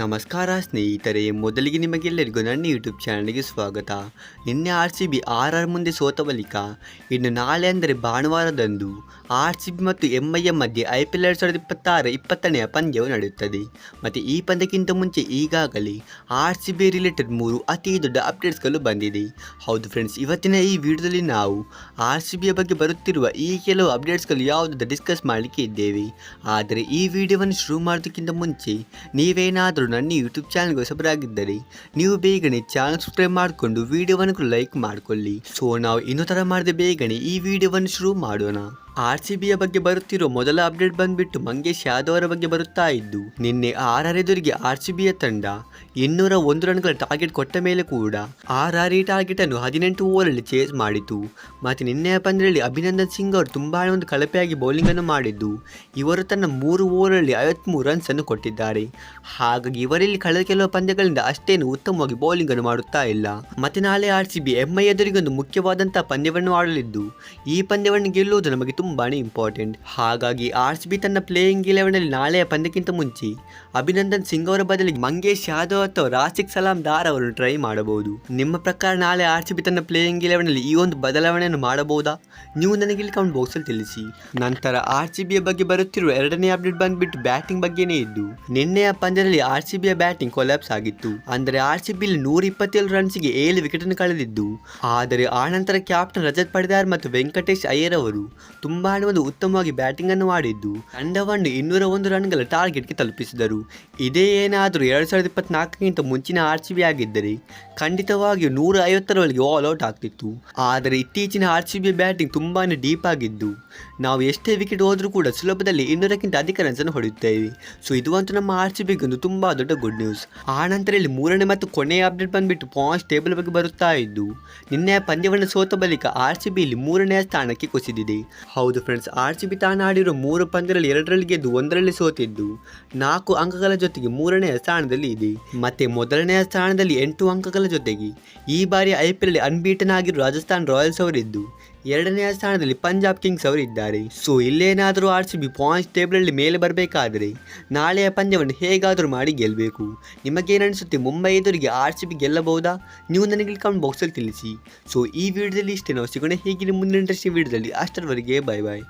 ನಮಸ್ಕಾರ ಸ್ನೇಹಿತರೆ, ಮೊದಲಿಗೆ ನಿಮಗೆಲ್ಲರಿಗೂ ನನ್ನ ಯೂಟ್ಯೂಬ್ ಚಾನಲ್ಗೆ ಸ್ವಾಗತ. ನಿನ್ನೆ RCB RR ಮುಂದೆ ಸೋತ ಬಳಿಕ ಇನ್ನು ನಾಳೆ ಅಂದರೆ ಭಾನುವಾರದಂದು RCB ಮತ್ತು MI ಮಧ್ಯೆ IPL 2026-20ನೇ ಪಂದ್ಯವು ನಡೆಯುತ್ತದೆ. ಮತ್ತು ಈ ಪಂದ್ಯಕ್ಕಿಂತ ಮುಂಚೆ ಈಗಾಗಲೇ RCB ರಿಲೇಟೆಡ್ 3 ಅತಿ ದೊಡ್ಡ ಅಪ್ಡೇಟ್ಸ್ಗಳು ಬಂದಿದೆ. ಹೌದು ಫ್ರೆಂಡ್ಸ್, ಇವತ್ತಿನ ಈ ವಿಡಿಯೋದಲ್ಲಿ ನಾವು RCBಯ ಬಗ್ಗೆ ಬರುತ್ತಿರುವ ಈ ಕೆಲವು ಅಪ್ಡೇಟ್ಸ್ಗಳು ಯಾವುದಂತ ಡಿಸ್ಕಸ್ ಮಾಡಲಿಕ್ಕೆ ಇದ್ದೇವೆ. ಆದರೆ ಈ ವಿಡಿಯೋವನ್ನು ಶುರು ಮಾಡೋದಕ್ಕಿಂತ ಮುಂಚೆ ನೀವೇನಾದರೂ ನನ್ನ ಯೂಟ್ಯೂಬ್ ಚಾನಲ್ಗೆ ಹೊಸಬರಾಗಿದ್ದರೆ ನೀವು ಬೇಗನೆ ಚಾನಲ್ ಸಬ್ಸ್ಕ್ರೈಬ್ ಮಾಡಿಕೊಂಡು ವಿಡಿಯೋವನ್ನು ಲೈಕ್ ಮಾಡಿಕೊಳ್ಳಿ. ಸೊ ನಾವು ಇನ್ನೂ ಥರ ಮಾಡದೆ ಬೇಗನೆ ಈ ವಿಡಿಯೋವನ್ನು ಶುರು ಮಾಡೋಣ. RCBಯ ಬಗ್ಗೆ ಬರುತ್ತಿರೋ ಮೊದಲ ಅಪ್ಡೇಟ್ ಬಂದ್ಬಿಟ್ಟು ಮಂಗೇಶ್ ಯಾದವ್ ಅವರ ಬಗ್ಗೆ ಬರುತ್ತಾ ಇದ್ದು, ನಿನ್ನೆ RR ಎದುರಿಗೆ RCBಯ ತಂಡ 201 ರನ್ಗಳ ಟಾರ್ಗೆಟ್ ಕೊಟ್ಟ ಮೇಲೆ ಕೂಡ RR ಈ ಟಾರ್ಗೆಟ್ ಅನ್ನು 18 ಓವರಲ್ಲಿ ಚೇಸ್ ಮಾಡಿತು. ಮತ್ತು ನಿನ್ನೆಯ ಪಂದ್ಯದಲ್ಲಿ ಅಭಿನಂದನ್ ಸಿಂಗ್ ಅವರು ತುಂಬಾ ಒಂದು ಕಳಪೆಯಾಗಿ ಬೌಲಿಂಗ್ ಅನ್ನು ಮಾಡಿದ್ದು, ಇವರು ತನ್ನ 3 ಓವರಲ್ಲಿ 53 ರನ್ಸ್ ಅನ್ನು ಕೊಟ್ಟಿದ್ದಾರೆ. ಹಾಗಾಗಿ ಇವರಲ್ಲಿ ಕಳೆದ ಕೆಲವು ಪಂದ್ಯಗಳಿಂದ ಅಷ್ಟೇನು ಉತ್ತಮವಾಗಿ ಬೌಲಿಂಗ್ ಅನ್ನು ಮಾಡುತ್ತಾ ಇಲ್ಲ. ಮತ್ತೆ ನಾಳೆ RCB MI ಎದುರಿಗೆ ಒಂದು ಮುಖ್ಯವಾದಂತಹ ಪಂದ್ಯವನ್ನು ಆಡಲಿದ್ದು, ಈ ಪಂದ್ಯವನ್ನು ಗೆಲ್ಲುವುದು ನಮಗೆ ತುಂಬಾನೇ ಇಂಪಾರ್ಟೆಂಟ್. ಹಾಗಾಗಿ RCB ತನ್ನ ಪ್ಲೇಯಿಂಗ್ 11 ಅಲ್ಲಿ ನಾಳೆಯ ಪಂದ್ಯಕ್ಕಿಂತ ಮುಂಚೆ ಅಭಿನಂದನ್ ಸಿಂಗ್ ಅವರ ಬದಲಿಗೆ ಮಂಗೇಶ್ ಯಾದವ್ ಅಥವಾ ರಾಸಿಕ್ ಸಲಾಮ್ ದಾರ್ ಅವರನ್ನು ಟ್ರೈ ಮಾಡಬಹುದು. ನಿಮ್ಮ ಪ್ರಕಾರ ನಾಳೆ RCB ತನ್ನ ಪ್ಲೇಯಿಂಗ್ 11 ಅಲ್ಲಿ ಈ ಒಂದು ಬದಲಾವಣೆಯನ್ನು ಮಾಡಬಹುದಾ? ನೀವು ನನಗೆ ಇಲ್ಲಿ ಕಮೆಂಟ್ ಬಾಕ್ಸ್ ಅಲ್ಲಿ ತಿಳಿಸಿ. ನಂತರ RCBಯ ಬಗ್ಗೆ ಬರುತ್ತಿರುವ ಎರಡನೇ ಅಪ್ಡೇಟ್ ಬಂದ್ಬಿಟ್ಟು ಬ್ಯಾಟಿಂಗ್ ಬಗ್ಗೆನೇ ಇದ್ದು, ನಿನ್ನೆಯ ಪಂದ್ಯದಲ್ಲಿ RCBಯ ಬ್ಯಾಟಿಂಗ್ ಕೊಲ್ಯಾಪ್ಸ್ ಆಗಿತ್ತು. ಅಂದರೆ RCB 127 ರನ್ಸ್ಗೆ 7 ವಿಕೆಟ್ ಅನ್ನು ಕಳೆದಿದ್ದು, ಆದರೆ ಆನಂತರ ಕ್ಯಾಪ್ಟನ್ ರಜತ್ ಪಡಿದಾರ್ ಮತ್ತು ವೆಂಕಟೇಶ್ ಅಯ್ಯರ್ ಅವರು ತುಂಬಾ ಒಂದು ಉತ್ತಮವಾಗಿ ಬ್ಯಾಟಿಂಗ್ ಅನ್ನು ಮಾಡಿದ್ದು ತಂಡವನ್ನು 201 ರನ್ಗಳ ಟಾರ್ಗೆಟ್ಗೆ ತಲುಪಿಸಿದರು. ಇದೇ ಏನಾದರೂ 2024ಕ್ಕಿಂತ ಮುಂಚಿನ RCB ಆಗಿದ್ದರೆ ಖಂಡಿತವಾಗಿಯೂ 150ರವರೆಗೆ ಆಲ್ ಔಟ್ ಆಗ್ತಿತ್ತು. ಆದರೆ ಇತ್ತೀಚಿನ RCB ಬ್ಯಾಟಿಂಗ್ ತುಂಬಾನೇ ಡೀಪ್ ಆಗಿದ್ದು, ನಾವು ಎಷ್ಟೇ ವಿಕೆಟ್ ಹೋದರೂ ಕೂಡ ಸುಲಭದಲ್ಲಿ 200ಕ್ಕಿಂತ ಅಧಿಕ ರನ್ಸ್ ಅನ್ನು ಹೊಡೆಯುತ್ತೇವೆ. ಸೊ ಇದು ಅಂತೂ ನಮ್ಮ RCBಗೆ ಒಂದು ತುಂಬಾ ದೊಡ್ಡ ಗುಡ್ ನ್ಯೂಸ್. ಆ ನಂತರ ಇಲ್ಲಿ ಮೂರನೇ ಮತ್ತು ಕೊನೆಯ ಅಪ್ಡೇಟ್ ಬಂದ್ಬಿಟ್ಟು ಪಾಯಿಂಟ್ಸ್ ಟೇಬಲ್ ಬಗ್ಗೆ ಬರುತ್ತಾ ಇದ್ದು, ನಿನ್ನೆಯ ಪಂದ್ಯವನ್ನು ಸೋತ ಬಳಿಕ RCB ಇಲ್ಲಿ 3ನೇ ಸ್ಥಾನಕ್ಕೆ ಕುಸಿದಿದೆ. ಹೌದು ಫ್ರೆಂಡ್ಸ್, RCB ತಾನು ಆಡಿರೋ 3 ಪಂದ್ಯಗಳಲ್ಲಿ 2ರಲ್ಲಿ ಗೆದ್ದು 1ರಲ್ಲಿ ಸೋತಿದ್ದು 4 ಅಂಕಗಳ ಜೊತೆಗೆ 3ನೇ ಸ್ಥಾನದಲ್ಲಿ ಇದೆ. ಮತ್ತೆ ಮೊದಲನೆಯ ಸ್ಥಾನದಲ್ಲಿ 8 ಅಂಕಗಳ ಜೊತೆಗೆ ಈ ಬಾರಿ IPL ಅನ್ಬೀಟನ್ ಆಗಿರೋ ರಾಜಸ್ಥಾನ್ ರಾಯಲ್ಸ್ ಅವರಿದ್ದು, 2ನೇ ಸ್ಥಾನದಲ್ಲಿ ಪಂಜಾಬ್ ಕಿಂಗ್ಸ್ ಅವರು ಇದ್ದಾರೆ. ಸೊ ಇಲ್ಲೇನಾದರೂ RCB ಪಾಯಿಂಟ್ಸ್ ಟೇಬಲಲ್ಲಿ ಮೇಲೆ ಬರಬೇಕಾದರೆ ನಾಳೆಯ ಪಂದ್ಯವನ್ನು ಹೇಗಾದರೂ ಮಾಡಿ ಗೆಲ್ಲಬೇಕು. ನಿಮಗೇನನ್ಸುತ್ತೆ, ಮುಂಬೈ ಎದುರಿಗೆ RCB ಗೆಲ್ಲಬಹುದಾ? ನೀವು ನನಗೆ ಕಮೆಂಟ್ ಬಾಕ್ಸಲ್ಲಿ ತಿಳಿಸಿ. ಸೊ ಈ ವಿಡಿಯೋದಲ್ಲಿ ಇಷ್ಟೇ. ನಾವು ಸಿಗೋಣ ಹೀಗೆ ಮುಂದಿನ ಇಂಟ್ರೆಸ್ಟಿಂಗ್ ವಿಡಿಯೋದಲ್ಲಿ. ಅಷ್ಟರವರೆಗೆ ಬೈ ಬಾಯ್.